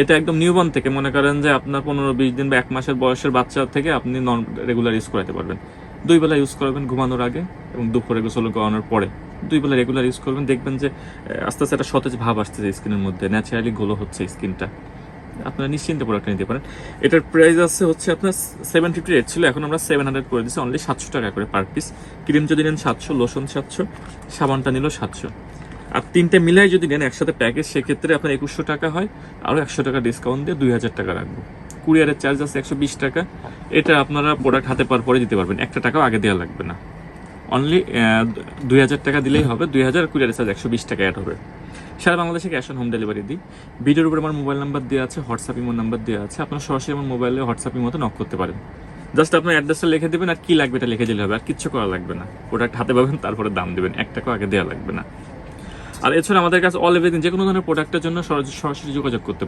এটা একদম নিউবর্ন থেকে, মনে করেন যে আপনার 15-20 দিন বা 1 মাসের বয়সের বাচ্চা থেকে আপনি নন রেগুলার ইউজ করাতে পারবেন। 2 বেলা ইউজ করবেন, ঘুমানোর আগে এবং দুপুরে গোসল করানোর পরে 2 বেলা রেগুলার ইউজ করবেন। দেখবেন যে আস্তে আস্তে একটা সতেজ ভাব আসতেছে স্কিনের মধ্যে, ন্যাচারালি গ্লো হচ্ছে স্কিনটা। আপনারা নিশ্চিন্তে প্রোডাক্টটা নিতে পারেন। এটার প্রাইস আছে হচ্ছে আপনার 758 ছিল, এখন আমরা 700 করে দিচ্ছি, অনলি 700 টাকা করে পার পিস। ক্রিম যদি নেন 700, লোশন 700, সাবানটা নিল 700। আর তিনটে মিলাই যদি নেন একসাথে প্যাকেজ, সেক্ষেত্রে আপনার 2100 টাকা হয়, আরও 100 টাকা ডিসকাউন্ট দিয়ে 2000 টাকা রাখবো। কুরিয়ারের চার্জ আছে 120 টাকা। এটা আপনারা প্রোডাক্ট হাতে পাওয়ার পরে দিতে পারবেন, 1 টাকাও আগে দেওয়া লাগবে না। অনলি 2000 টাকা দিলেই হবে, 2000, কুরিয়ারের চার্জ 120 টাকা অ্যাড হবে। সারা বাংলাদেশে ক্যাশ অন হোম ডেলিভারি দিই। ভিডিওর উপর আমার মোবাইল নাম্বার দেওয়া আছে, হোয়াটসঅ্যাপ ইমো নাম্বার দেওয়া আছে, আপনার সরাসরি আমার মোবাইলে হোয়াটসঅ্যাপ ইমোতে নক করতে পারেন। জাস্ট আপনার অ্যাড্রেসটা লিখে দেবেন আর কি লাগবে এটা লিখে দিলে হবে, আর কিচ্ছু করা লাগবে না। প্রোডাক্ট হাতে পাবেন, তারপরে দাম দেবেন, 1 টাকাও আগে দেওয়া লাগবে না। আর এছাড়া আমাদের কাছে অল এভরিথিং, যে কোনো ধরনের প্রোডাক্টের জন্য সরাসরি যোগাযোগ করতে